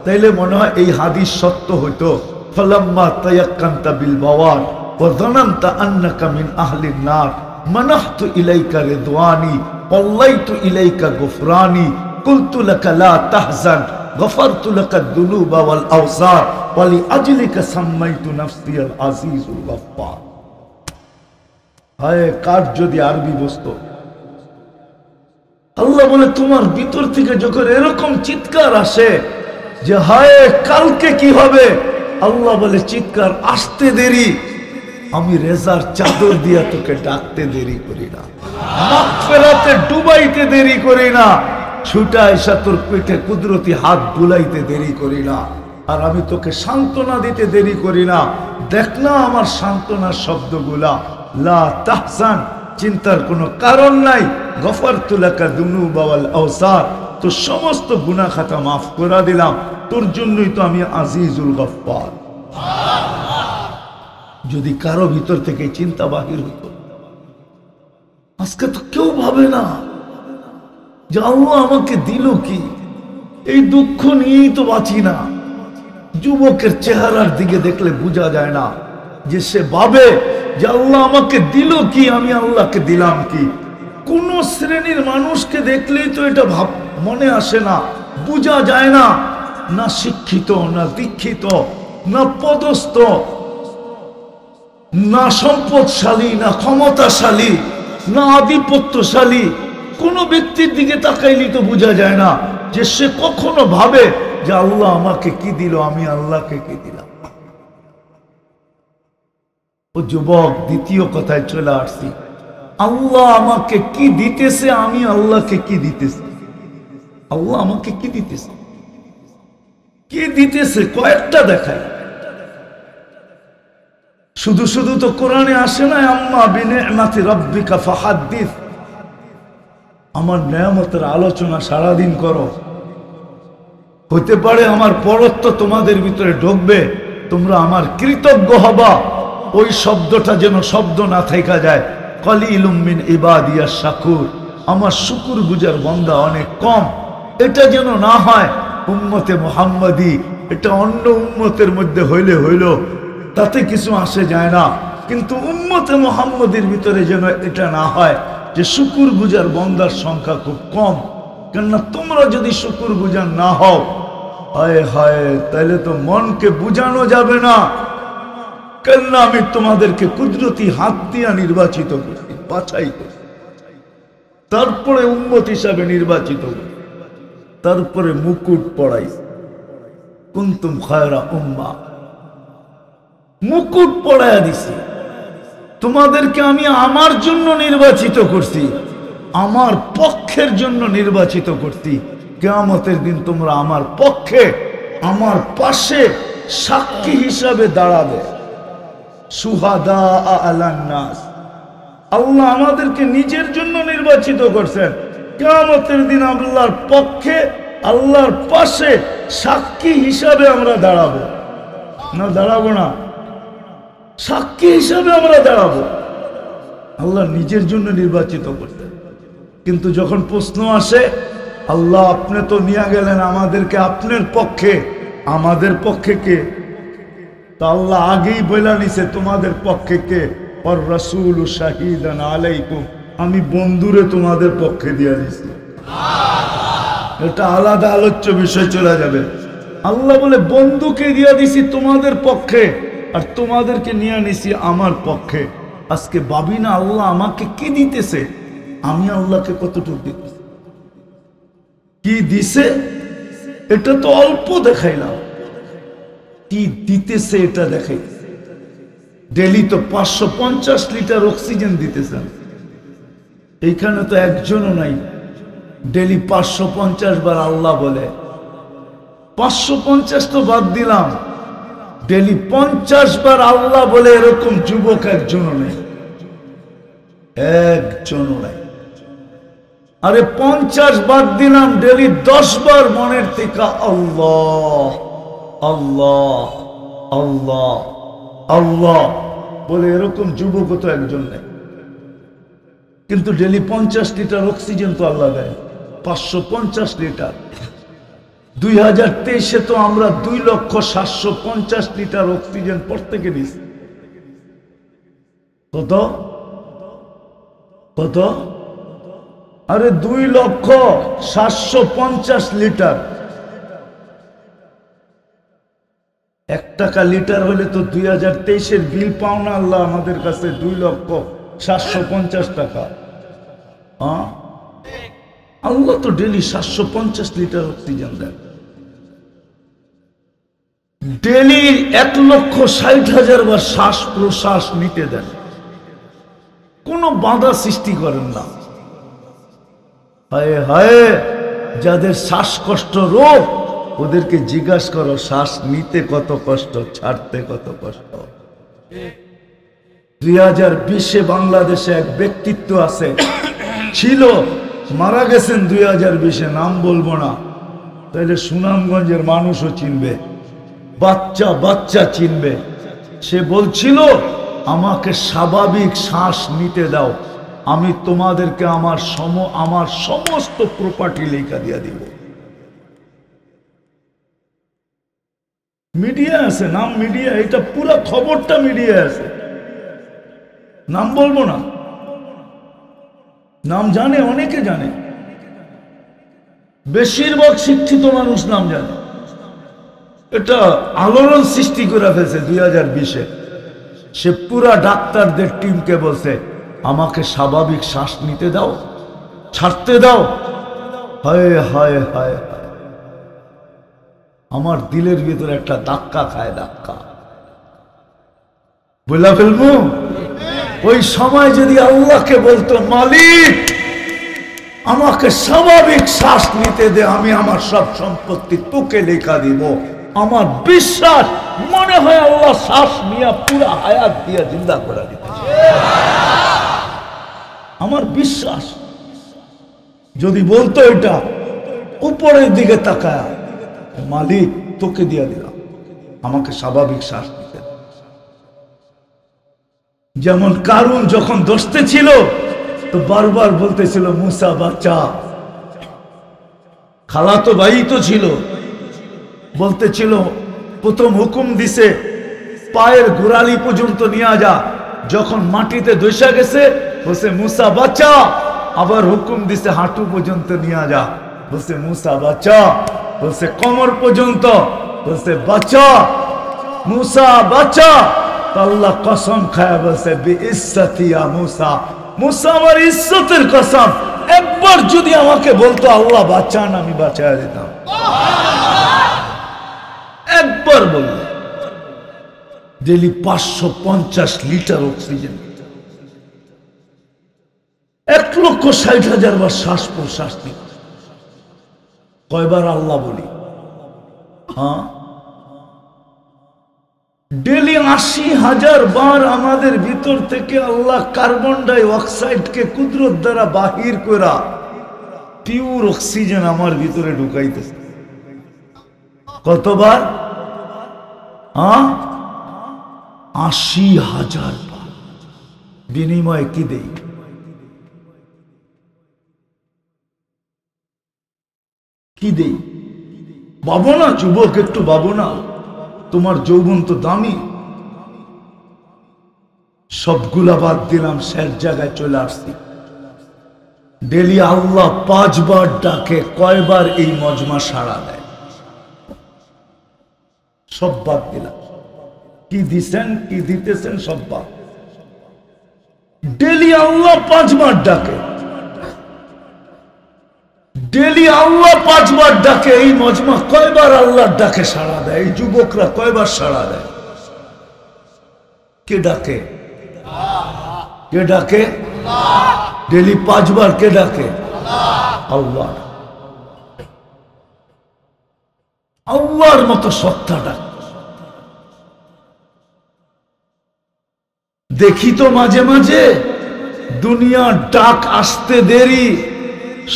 তাইলে মনে হয় এই হাদিস সত্য হইতো। ফালাম্মা তায়াক্কানতা বিল বাওয়ার ওয়া যানানতা আন্নাকা মিন আহলিন নার মানাহতু ইলাইকা রিদওয়ানি ওয়াল্লাইতু ইলাইকা গুফরানি কুলতু লাকা লা তাহজান গফারতু লাকা যুনুবা ওয়াল আওসার ওয়া লিআজলিকা সাম্মাইতু নাফসি আল আজিজুল গফফার। হায় কার যদি আরবি বুঝতো। আল্লাহ বলে তোমার ভিতর থেকে যখন এরকম চিৎকার আসে যে হায় কালকে কি হবে, আল্লাহ বলে চিৎকার আসতে দেরি, আমি রেজার চাদর দিয়া তোকে ডাকতে দেরি করি না, মাগফিরাতে ডুবাইতে দেরি করি না, ছুটা এসে তোর পেটে কুদরতি হাত বুলাইতে দেরি করি না, আর আমি তোকে সান্ত্বনা দিতে দেরি করি না। দেখ না আমার সান্ত্বনার শব্দগুলা, লা তাহজান, চিন্তার কোনো কারণ নাই, গফারতু লাকা যুনুবা ওয়াল আওসার, তোর সমস্ত গুনাহ খাতা মাফ করে দিলাম, তোর জন্যই তো আমি আজিজুল গফফার। যদি কারো ভিতর থেকে চিন্তা বাহির হতো, আজকে তো কেউ ভাবে না যে আল্লাহ আমাকে দিল কি, এই দুঃখ নিয়েই তো বাঁচি না। যুবকের চেহারার দিকে দেখলে বোঝা যায় না যে সে ভাবে যে আল্লাহ আমাকে দিল কি, আমি আল্লাহকে দিলাম কি। কোন শ্রেণীর মানুষকে দেখলেই তো এটা ভাব মনে আসে না, বোঝা যায় না, না শিক্ষিত, না দীক্ষিত, না পদস্থ, না সম্পদশালী, না ক্ষমতাশালী, না আধিপত্যশালী, কোন ব্যক্তির দিকে তাকাইলেই তো বোঝা যায় না যে সে কখনো ভাবে যে আল্লাহ আমাকে কি দিল, আমি আল্লাহকে কি দিলাম। ও যুবক, দ্বিতীয় কথায় চলে আসছি, আল্লাহ আমাকে কি দিতেছে, আমি আল্লাহকে কি দিতেছি। আল্লাহ আমাকে কি দিতেছে, কি দিতেছে কয়েকটা দেখায়। শুধু শুধু তো কোরআনে আসে না আম্মা বিনিআমাতি রাব্বিকা ফাহাদ্দিস, আমার নেয়ামতের আলোচনা সারাদিন করো। হতে পারে আমার পরত্ব তোমাদের ভিতরে ঢুকবে, তোমরা আমার কৃতজ্ঞ হবা, ওই শব্দটা যেন শব্দ না থাইকা যায়। কলিলুম মিন ইবাদিয়াশ শাকুর, আমার শুকুর গুজার বান্দা অনেক কম, এটা যেন না হয়। উম্মতে মুহাম্মাদি, এটা অন্য উম্মতের মধ্যে হইলে হইল, তাতে কিছু আসে যায় না, কিন্তু উম্মতে মুহাম্মাদির ভিতরে যেন এটা না হয় যে শুকুর গুজার বান্দার সংখ্যা খুব কম। কেননা তোমরা যদি শুকুর গুজার না হও, হায় হায়, তাহলে তো মনকে বুঝানো যাবে না। কেননা আমি তোমাদেরকে কুদরতি হাত দিয়া নির্বাচিত করছি, বাছাই করছি, তারপরে উম্মত হিসাবে নির্বাচিত করছি, তারপরে মুকুট পড়াই, কুনতুম খায়রা উম্মাহ, মুকুট পড়াইয়া দিছি। তোমাদেরকে আমি আমার জন্য নির্বাচিত করছি, আমার পক্ষের জন্য নির্বাচিত করছি। কিয়ামতের দিন তোমরা আমার পক্ষে, আমার পাশে সাক্ষী হিসাবে দাঁড়াবে। সুহাদা আলান নাস, আল্লাহ আমাদেরকে নিজের জন্য নির্বাচিত করছেন। কিয়ামতের দিন আল্লাহর পক্ষে, আল্লাহর পাশে সাক্ষী হিসাবে আমরা দাঁড়াবো। না দাঁড়াবো না, সাক্ষী হিসাবে আমরা দাঁড়াবো। আল্লাহ নিজের জন্য নির্বাচিত করতেন, কিন্তু যখন প্রশ্ন আসে আল্লাহ আপনি তো নিয়ে গেলেন আমাদেরকে আপনার পক্ষে, আমাদের পক্ষে কে? তা আল্লাহ আগেই বলে নিছে তোমাদের পক্ষে কে, আর রাসূল শাহিদান আলাইকুম, আমি বন্ধুরে তোমাদের পক্ষে দিয়ে দিছি। এটা আলাদা আলোচ্য বিষয় চলে যাবে। আল্লাহ বলে বন্ধুকে দিয়ে দিছি তোমাদের পক্ষে, আর তোমাদেরকে নিয়ে নিছি আমার পক্ষে। আজকে ভাবি না আল্লাহ আমাকে কি দিতেছে, আমি আল্লাহকে কতটুকু দিতেছি, কি দিছে এটা তো অল্প দেখাইলাম, কি দিতেছে এটা দেখাই। ডেলি তো 550 লিটার অক্সিজেন দিতেছেন, এইখানে তো একজনও নাই ডেলি 550 বার আল্লাহ বলে। 550 তো বাদ দিলাম, ডেলি 50 বার আল্লাহ বলে এরকম যুবক একজনও নেই, একজনও নাই। আরে 50 বাদ দিলাম, ডেলি 10 বার মনের থেকে আল্লাহ আল্লাহ আল্লাহ আল্লাহ বলে, এরকম যুবক তো একজন নেই। কিন্তু ডেলি 50 লিটার অক্সিজেন তো আল্লাহ দেয়, 550 লিটার। 2023-এ তো আমরা 2,750,000 লিটার অক্সিজেন প্রত্যেকে নিচ্ছি। কত কত? আরে 2,750,000 লিটার। 1 টাকা লিটার হলে তো 2023-এর বিল পাও না আল্লাহ আমাদের কাছে 2,750,000 টাকা। আল্লাহ তো ডেলি 750 লিটার অক্সিজেন দেয়। ডেলি 1,60,000 বার শ্বাস প্রশ্বাস নিতে দেন, কোনো বাধা সৃষ্টি করেন না। হায় হায়, যাদের শ্বাসকষ্ট রোগ ওদেরকে জিজ্ঞাসা করো শ্বাস নিতে কত কষ্ট, ছাড়তে কত কষ্ট। 2020-এ বাংলাদেশে এক ব্যক্তিত্ব আছে, ছিল, মারা গেছেন 2020-এ, নাম বলবো না, তাহলে সুনামগঞ্জের মানুষও চিনবে, বাচ্চা বাচ্চা চিনবে। সে বলছিল, আমাকে স্বাভাবিক শ্বাস নিতে দাও, আমি তোমাদেরকে আমার সমস্ত প্রপার্টি লেখা দিয়া দিব। মিডিয়া আছে, নাম মিডিয়া, এটা পুরো খবরটা মিডিয়া আছে, নাম বলবো না, নাম জানে, অনেকে জানে, বেশিরভাগ শিক্ষিত মানুষ নাম জানে। এটা আলোড়ন সৃষ্টি করে ফেলছে 2020-এ। সে পুরা ডাক্তারদের টিমকে বলছে, আমাকে স্বাভাবিক শ্বাস নিতে দাও, ছাড়তে দাও। হায় হায় হায় হায়, আমার দিলের ভিতরে একটা ধাক্কা খায়, ধাক্কা বলা ফেলবো। ওই সময় যদি আল্লাহকে বলতো, মালিক আমাকে স্বাভাবিক শ্বাস নিতে দে, আমি আমার সব সম্পত্তি তোকে লেখা দিব, আমার বিশ্বাস মনে হয় আল্লাহ শ্বাস নিয়ে পুরা হায়াত দিয়ে জিন্দা করে দিতে। আমার বিশ্বাস যদি বলতো, এটা উপরের দিকে তাকায়, মালিক তোকে দিয়ে দিলাম, আমাকে স্বাভাবিক শ্বাস নিতে। যেমন কারুন যখন দোস্তে ছিল তো বারবার বলতেছিল, মুসা বাচ্চা, খালাতো ভাই তো ছিল, বলতেছিল, প্রথম হুকুম দিছে পায়ের গোড়ালি পর্যন্ত নিয়ে যা, যখন মাটিতে দইসা গেছে বলছে মুসা বাচ্চা, আবার হুকুম দিছে হাঁটু পর্যন্ত নিয়ে যা, বলছে মুসা বাচ্চা, বলছে কোমর পর্যন্ত, বলছে বাচ্চা মুসা বাচ্চা। আল্লাহ কসম খায় বলছে, বিইজ্জতি ইয়া মুসা, মুসা আমার ইজ্জতের কসম, একবার যদি আমাকে বলতো আল্লাহ বাঁচান, আমি বাঁচায় দিতাম। একবার বলল, ডেলি 550 লিটার অক্সিজেন, 1,60,000 বার শ্বাস প্রশ্বাস নিই। কয়বার আল্লাহ বলি? হ্যাঁ, ডেলি 80,000 বার আমাদের ভিতর থেকে আল্লাহ কার্বন ডাই অক্সাইডকে কুদরত দ্বারা বাহির করা পিওর অক্সিজেন আমার ভিতরে ঢুকাইতেছে। কতবার? 80,000 বার। বিনিময়ে কি দেই? কি দেই? ভাবো না যুবক, একটু ভাবো না, তোমার যৌবন তো দামি। সবগুলা বাদ দিলাম, শেষ জায়গায় চলে আসছি। ডেলি আল্লাহ 5 বার ডাকে, কয়বার এই মজমা সাড়া দেয়? সব বাদ দিলাম, কি দিছেন কি দিতেছেন সব বাদ। ডেলি আল্লাহ 5 বার ডাকে, ডেলি আল্লাহ 5 বার ডাকে। এই মজমা কয়বার আল্লাহর ডাকে সাড়া দেয়? এই যুবকরা কয়বার সাড়া দেয়? কে ডাকে? কে ডাকে? ডেলি 5 বার কে ডাকে? আল্লাহ। আল্লাহর মতো সত্তা ডাকে। দেখি তো মাঝে মাঝে দুনিয়ার ডাক আসতে দেরি,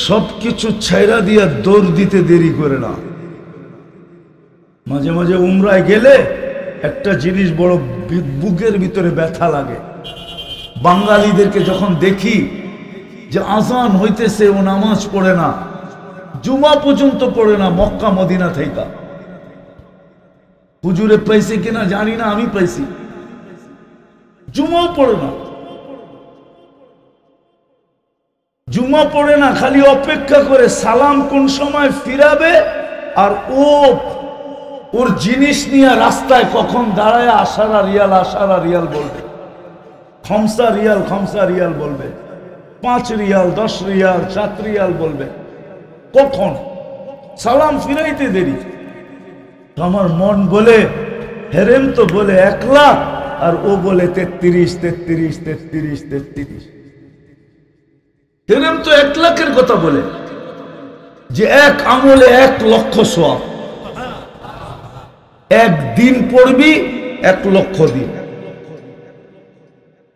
সবকিছু ছাইরা দিয়া দৌড় দিতে দেরি করে না। মাঝে মাঝে উমরায় গেলে একটা জিনিস বড় বুকের ভিতরে ব্যথা লাগে। বাঙালিদেরকে যখন দেখি যে আজান হইতেছে ও নামাজ পড়ে না, জুমা পর্যন্ত পড়ে না, মক্কা মদিনা থেকে। হুজুরে পাইছে কিনা জানি না, আমি পাইছি, জুমাও পড়ে না, জুমা পড়ে না, খালি অপেক্ষা করে সালাম কোন সময় ফিরাবে আর ওর জিনিস নিয়ে রাস্তায় কখন দাঁড়ায় আশারা রিয়াল বলবে, খমসা রিয়াল বলবে, 5 রিয়াল, 10 রিয়াল, 7 রিয়াল বলবে। কখন সালাম ফিরাইতে দেরি। আমার মন বলে হেরেম তো বলে 1 লাখ আর ও বলে 33। হেরেম তো 1 লাখের কথা বলে, যে এক আমলে 1 লক্ষ সওয়াব। একদিন পড়বি 1 লক্ষ দিন।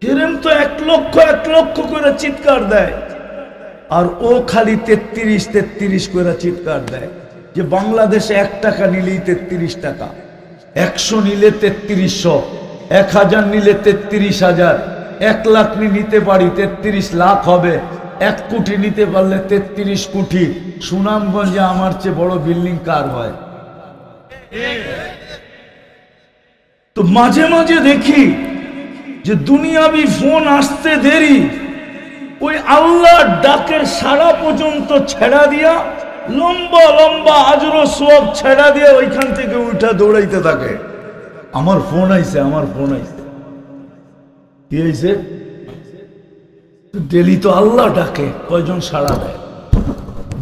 হেরেম তো 1 লক্ষ করে চিৎকার দেয়, আর ও খালি 33 করে চিৎকার দেয় যে বাংলাদেশে 1 টাকা নিলেই 33 টাকা, 100 নিলে 3300, 1000 নিলে 33,000, 1 লাখ নিতে পারি 33 লাখ হবে, 1 কোটি নিতে পারলে 33 কোটি। সুনামগঞ্জে আমার চেয়ে বড় বিল্ডিং কার হয়? তো মাঝে মাঝে দেখি যে দুনিয়াবি ফোন আসতে দেরি, ওই আল্লাহর ডাকের সারা পর্যন্ত ছেড়া দিয়া লম্বা লম্বা আজরো সওয়াব ছেড়া দিয়া ওইখান থেকে উঠা দৌড়াইতে থাকে। আমার ফোন আইছে, কি হয়েছে? ডেলি তো আল্লাহ ডাকে, কয়জন সাড়া দেয়?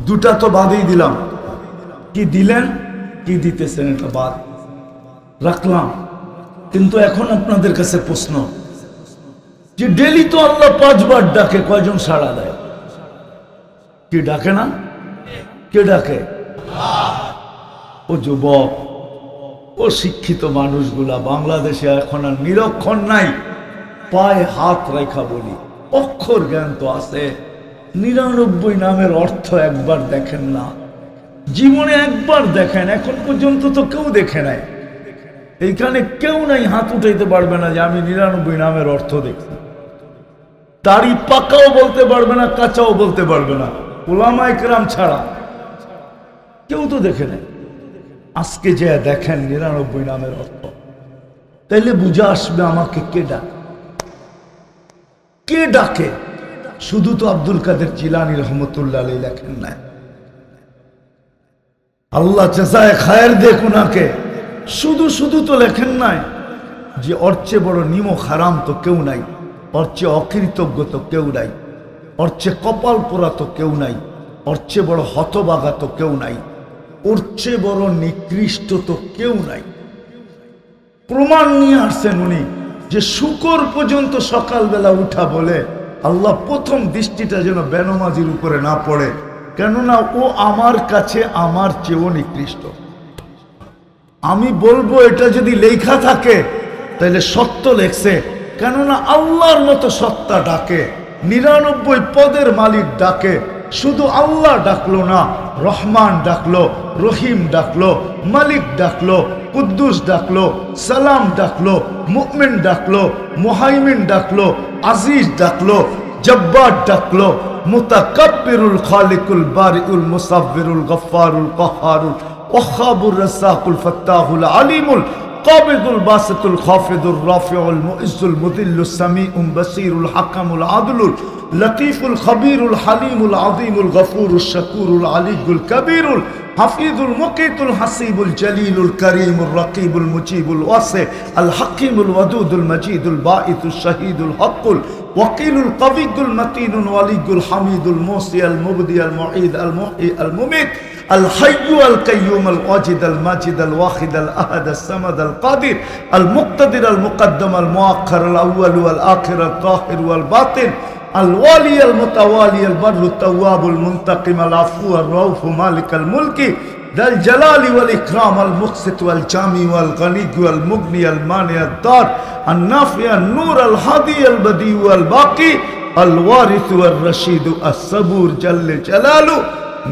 2টা তো বাদেই দিলাম। কি দিলেন, কি দিতেছেন এটা বাদ রাখলাম। কিন্তু এখন আপনাদের কাছে প্রশ্ন, যে ডেলি তো আল্লাহ 5 বার ডাকে, কয়জন সাড়া দেয়? কি ডাকে না? কে ডাকে? ও যুবক, ও শিক্ষিত মানুষগুলা বাংলাদেশে এখন আর নিরক্ষর নাই, পায়ে হাত রেখা বলি, অক্ষর জ্ঞান তো আছে। 99 নামের অর্থ একবার দেখেন না, জীবনে একবার দেখেন, এখন পর্যন্ত তো কেউ দেখে নাই। এইখানে কেউ নাই হাত উঠাইতে পারবে না যে আমি 99 নামের অর্থ দেখছি। দাড়ি পাকাও বলতে পারবে না, কাঁচাও বলতে পারবে না, উলামায়ে কেরাম ছাড়া কেউ তো দেখে নেই। আজকে যে দেখেন 99 নামের অর্থ, তাইলে বুঝে আসবে আমাকে কে ডাকে। শুধু তো আব্দুল কাদের জিলানী রহমতুল্লাহ আলাইহি লেখেন না, আল্লাহ জাযায়ে খায়ের দেখ উনাকে, শুধু তো লেখেন নাই যে ওর চেয়ে বড় নিমক হারাম তো কেউ নাই, ওর চেয়ে অকৃতজ্ঞ তো কেউ নাই, ওর চেয়ে কপাল পোড়া তো কেউ নাই, ওর চেয়ে বড় হতবাগা তো কেউ নাই, ওর চেয়ে বড় নিকৃষ্ট তো কেউ নাই। প্রমাণ নিয়ে আসছেন উনি যে শুকর পর্যন্ত সকালবেলা উঠা বলে আল্লাহ প্রথম দৃষ্টিটা যেন বেনমাজির উপরে না পড়ে, কেননা ও আমার কাছে আমার চেয়েও নিকৃষ্ট। আমি বলবো এটা যদি লেখা থাকে তাহলে সত্য লেখছে, কেননা আল্লাহর মতো সত্তা ডাকে, 99 পদের মালিক ডাকে। শুধু আল্লাহ ডাকলো না, রহমান ডাকলো, রহিম ডাকলো, মালিক ডাকলো, কুদ্দুস ডাকলো, সালাম ডাকলো, মুমিন ডাকলো, মুহাইমিন ডাকলো, আজিজ ডাকলো, জব্বার ডাকলো, মুতাকাব্বিরুল খালিকুল বারিউল মুসাব্বিরুল গফফারুল কাহ্হারুল ওয়াহাবুর রাসাকুল ফাত্তাহুল আলিমুল কাবিদুল বাসিতুল খাফিদুর রাফিউল মুইজ্জুল মুদিল্লুস সামিউল বাসিরুল হাকামুল আদলুল লতীফুল খবীরুল হালিমুল আযীমুল গফুরুশ শাকুরুল আলিয়ুল কবীরুল হাফিজুল মুকিতুল হাসিবুল জলিলুল করিমুর রকিবুল মুজিবুল ওয়াসি আল হাকিমুল ওয়াদুদুল মজিদুল বাঈতুশ শাহীদুল হকুল ওয়াকিলুল কবিয়ুল মতিনুল ওয়ালিয়ুল হামিদুল মুসি আল মুবদি আল মুঈদ আল মুহয়ি আল মুমিত الحي القيوم الواجد الماجد الواحد الأحد الصمد القادر المقتدر المقدم المؤخر الأول والآخر الظاهر والباطن الوالي المتوالي البر التواب المنتقم العفو الرؤوف مالك الملك ذا الجلال والإكرام المقسط والجامع والغني والمغني المانع الضار النافع النور الهادي البديع والباقي আল ওয়ারিসু আর রশিদু আস-সাবুর জাল্লে জালালু।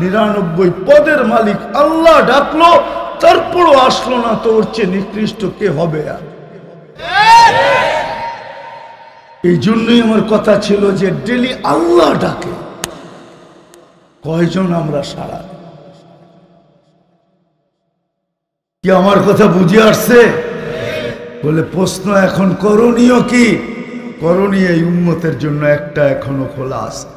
99 পদের মালিক আল্লাহ ডাকলো, তারপরও আসলো না, তো ওর চেয়ে নিকৃষ্ট কে হবে? আর এই জন্যই আমার কথা ছিল যে ডেলি আল্লাহ ডাকে, কয়জন আমরা সারা? কি আমার কথা বুঝে আসছে? বলে প্রশ্ন এখন করণীয় কি? করণীয় এই উম্মতের জন্য একটা এখনো খোলা আছে।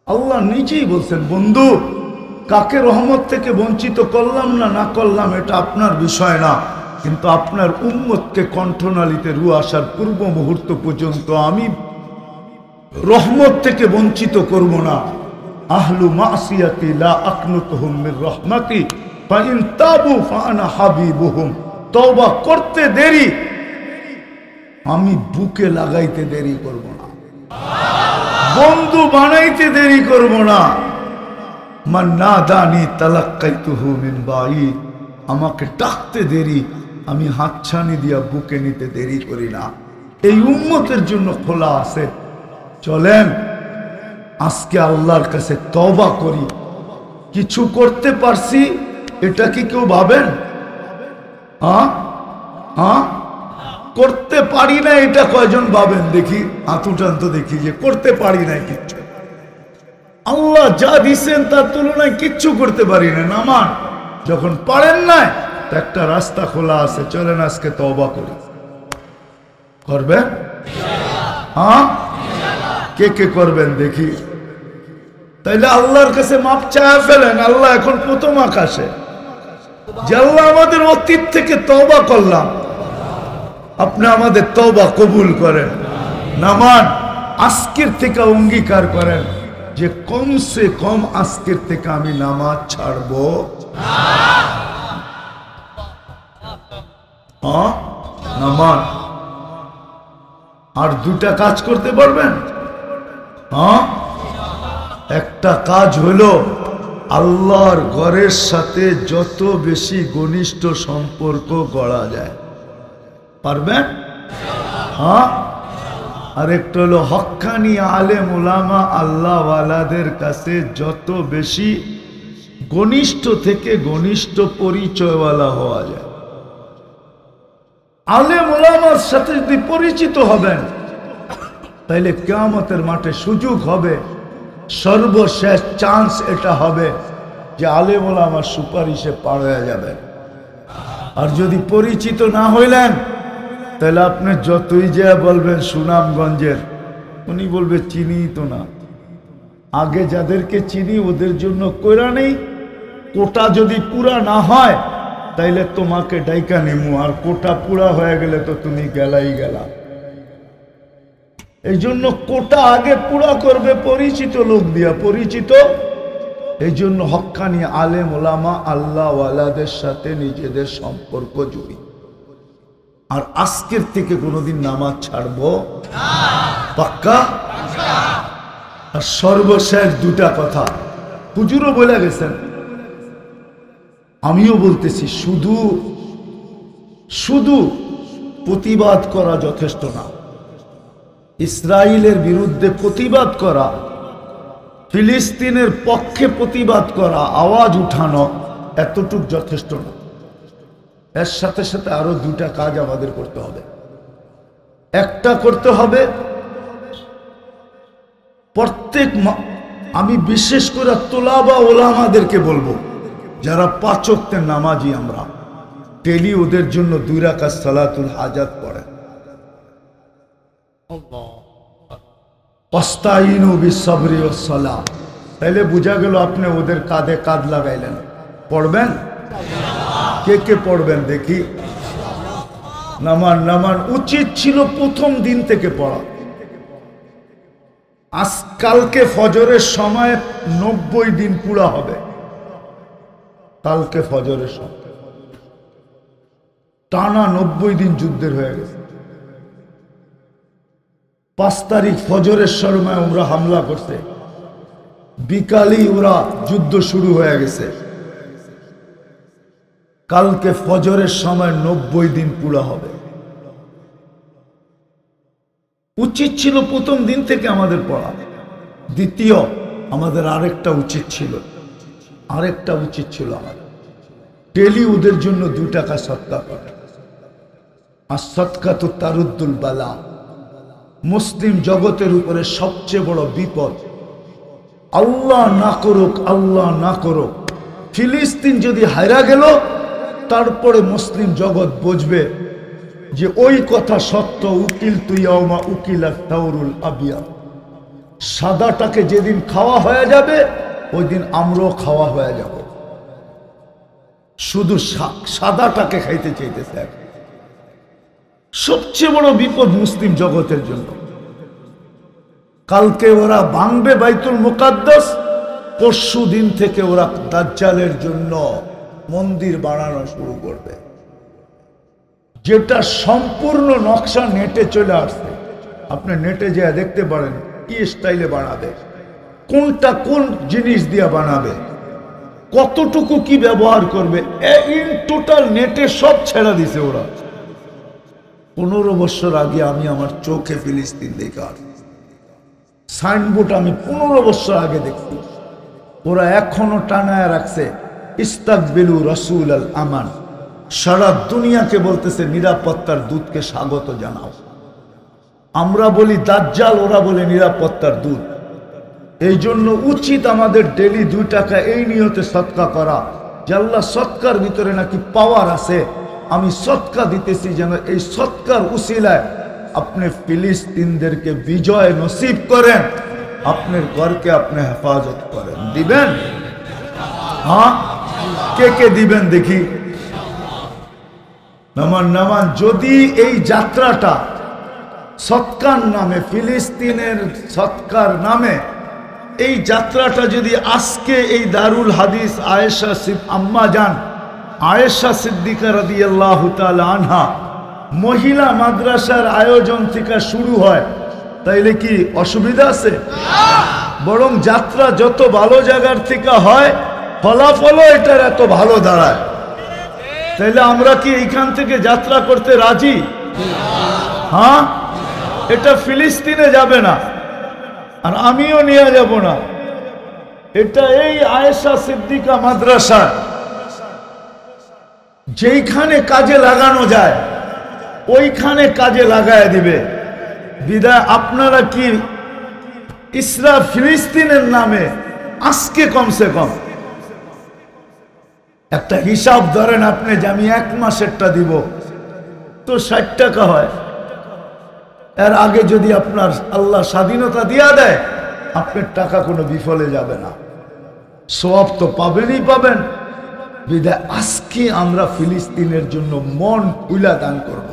আল্লাহ নিজেই বলছেন, বন্ধু কাকে রহমত থেকে বঞ্চিত করলাম না না করলাম এটা আপনার বিষয় না, কিন্তু আপনার উম্মতকে কণ্ঠনালীতে রু আসার পূর্ব মুহূর্ত পর্যন্ত আমি রহমত থেকে বঞ্চিত করব না। আহলু মাসিয়াতি লা আকনুতুহুম মির রাহমাতি ফাইন তাবু ফাআনা হাবিবুহুম। তওবা করতে দেরি, আমি বুকে লাগাইতে দেরি করব না, বন্ধু বানাইতে দেরি করব না। মান নাদানি তালাক্কাইতুহু মিন বাঈদ। আমাকে ডাকতে দেরি, আমি হাতছানি দিয়া বুকে নিতে দেরি করি না। এই উম্মতের জন্য খোলা আছে। চলেন আজকে আল্লাহর কাছে তওবা করি। কিছু করতে পারছি এটা কি কেউ ভাবেন? করতে পারি না এটা কয়জন ভাবেন? দেখি হাত উঠান তো দেখি, যে করতে পারি না কিচ্ছু। আল্লাহ যা দিছেন তার তুলনায় কিচ্ছু করতে পারি না। নামান যখন পারেন না, একটা রাস্তা খোলা আছে, চলেন আজকে তওবা করি। করবেন? কে কে করবেন দেখি? তাইলে আল্লাহর কাছে মাপ চায় ফেলেন। আল্লাহ এখন প্রথম আকাশে, যে আল্লাহ আমাদের অতীত থেকে তওবা করলাম, আপনি আমাদের তওবা কবুল করেন। নামান আজকের থেকে অঙ্গীকার করেন যে কমসে কম আজকের থেকে আমি নামাজ ছাড়বো নামান। আর দুটা কাজ করতে পারবেন? একটা কাজ হলো আল্লাহর ঘরের সাথে যত বেশি ঘনিষ্ঠ সম্পর্ক গড়া যায়, পারবেন? আর একটা হলো হক্কানি আলেম উলামা আল্লাহ ওয়ালাদের কাছে যত বেশি ঘনিষ্ঠ থেকে ঘনিষ্ঠ পরিচয়ওয়ালা হওয়া যায়। আলেম উলামার সাথে যদি পরিচিত হবেন, তাইলে কিয়ামতের মাঠে সুযোগ হবে, সর্বশেষ চান্স এটা হবে যে আলেম উলামার সুপারিশে পার হয়ে যাবেন। আর যদি পরিচিত না হইলেন, তাহলে আপনি যতই যা বলবেন সুনামগঞ্জের, উনি বলবে চিনি তো না। আগে যাদেরকে চিনি ওদের জন্য কইরা নেই, কোটা যদি পুরা না হয় তাইলে তোমাকে ডাইকা নিমু, আর কোটা পুরা হয়ে গেলে তো তুমি গেলাই গেলা। এই জন্য কোটা আগে পুরা করবে পরিচিত লোক দিয়া, পরিচিত। এই জন্য হক্কানি আলেম ওলামা আল্লাহ ওয়ালাদের সাথে নিজেদের সম্পর্ক জড়ি। আর আজকের থেকে কোনোদিন নামাজ ছাড়বো পাক্কা। আর সর্বশেষ দুটা কথা হুজুরও বলে গেছেন, আমিও বলতেছি, শুধু শুধু প্রতিবাদ করা যথেষ্ট না। ইসরায়েলের বিরুদ্ধে প্রতিবাদ করা, ফিলিস্তিনের পক্ষে প্রতিবাদ করা, আওয়াজ উঠানো, এতটুক যথেষ্ট না। এর সাথে সাথে আরো দুটা কাজ আমাদের করতে হবে। একটা করতে হবে প্রত্যেক, আমি বিশেষ করে তোলাবা ওলামাদেরকে বলবো, যারা 5 ওয়াক্তের নামাজি, আমরা ডেলি ওদের জন্য 2 রাকাত সালাতুল হাজাত পড়েন। ওয়াস্তাইনু বিসসবরি ওয়াসসালাহ। তাইলে বোঝা গেল আপনি ওদের কাঁধে কাঁধ লাগাইলেন। পড়বেন? কে কে পড়বেন দেখি? নামান উচিত ছিল প্রথম দিন থেকে পড়া। আজকালকে ফজরের সময় 90 দিন পুরা হবে। কালকে ফজরের সময় টানা 90 দিন যুদ্ধের হয়ে গেছে। 5 তারিখ ফজরের সময় ওরা হামলা করছে, বিকালেই ওরা যুদ্ধ শুরু হয়ে গেছে। কালকে ফজরের সময় 90 দিন পুরা হবে। উচিত ছিল প্রথম দিন থেকে আমাদের পড়া। দ্বিতীয়, আমাদের আরেকটা উচিত ছিল আমাদের ডেলি ওদের জন্য 2 টাকা সদকা করা। আর সদকা তো তারুদ্দুল বালা, মুসলিম জগতের উপরে সবচেয়ে বড় বিপদ। আল্লাহ না করুক ফিলিস্তিন যদি হারা গেল, তারপরে মুসলিম জগৎ বুঝবে যে ওই কথা সত্য। উকিল তুইয়াউমা উকিলা তাউরুল আবিয়া, সাদাটাকে যেদিন খাওয়া হয়ে যাবে ওই দিন আমরাও খাওয়া হয়ে যাব। শুধু সাদাটাকে খাইতে চাইতেছে। সবচেয়ে বড় বিপদ মুসলিম জগতের জন্য। কালকে ওরা ভাঙবে বাইতুল মুকাদ্দাস, পরশু দিন থেকে ওরা দাজ্জালের জন্য মন্দির বানানো শুরু করবে, যেটা সম্পূর্ণ নকশা নেটে চলে আসছে। আপনি নেটে যা দেখতে পারেন কি স্টাইলে বানাবে, কোনটা কোন জিনিস দিয়ে বানাবে, কতটুকু কি ব্যবহার করবে, ইন টোটাল নেটে সব ছেড়া দিছে ওরা। 15 বছর আগে আমি আমার চোখে ফিলিস্তিন দেখার সাইনবোর্ড আমি 15 বছর আগে দেখছি। ওরা এখনো টানায় রাখছে ইস্তাকবিলু রাসূল আল আমান। সারা দুনিয়াকে বলতেছে নিরাপত্তার দূতকে স্বাগত জানাও। আমরা বলি দাজ্জাল, ওরা বলে নিরাপত্তার দূত। এই জন্য উচিত আমাদের ডেলি 2 টাকা এই নিয়তে সদকা করা যে আল্লাহ সদকার ভিতরে নাকি পাওয়ার আছে। আমি সদকা দিতেছি যেন এই সদকার উসিলায় আপনি ফিলিস্তিনদেরকে বিজয় নসিব করেন, আপনার ঘরকে আপনি হেফাজত করেন। দিবেন? হ্যাঁ, কে কে দিবেন দেখি? নামান। যদি এই যাত্রাটা সৎকার নামে, ফিলিস্তিনের সৎকার নামে এই যাত্রাটা যদি আজকে এই দারুল হাদিস আম্মা জান আয়েশা সিদ্দিকা রাদিয়াল্লাহু তাআলা আনহা মহিলা মাদ্রাসার আয়োজন থেকে শুরু হয়, তাইলে কি অসুবিধা আছে? বরং যাত্রা যত ভালো জায়গার থেকে হয়, ফলাফলও এটার এত ভালো দাঁড়ায়। তাইলে আমরা কি এইখান থেকে যাত্রা করতে রাজি? হ্যাঁ, এটা ফিলিস্তিনে যাবে না, আর আমিও নিয়ে যাব না। এটা এই আয়েশা সিদ্দিকা মাদ্রাসা যেইখানে কাজে লাগানো যায় ওইখানে কাজে লাগায় দিবে। বিদায় আপনারা কি ফিলিস্তিনের নামে আজকে কমসে কম একটা হিসাব ধরেন আপনি যে আমি 1 মাসেরটা দিব তো 60 টাকা হয়। এর আগে যদি আপনার আল্লাহ স্বাধীনতা দিয়া দেয়, আপনার টাকা কোনো বিফলে যাবে না, সওয়াব তো পাবেনই পাবেন। বিদায় আজকে আমরা ফিলিস্তিনের জন্য মন খুলা দান করব।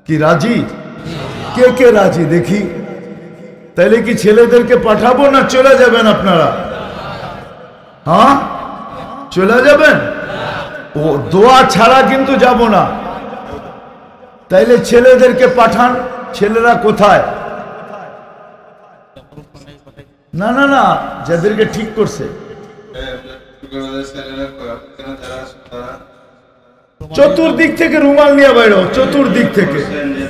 কি রাজি? কে কে রাজি দেখি? তাইলে কি ছেলেদেরকে পাঠাবো না চলে যাবেন আপনারা? হ্যাঁ, চলে যাবেন? ও দোয়া ছাড়া কিন্তু যাব না। তাইলে ছেলেদেরকে পাঠান। ছেলেরা কোথায়? না, যাদেরকে ঠিক করছে চতুর্দিক থেকে রুমাল নিয়ে বাইরো, চতুর্দিক থেকে।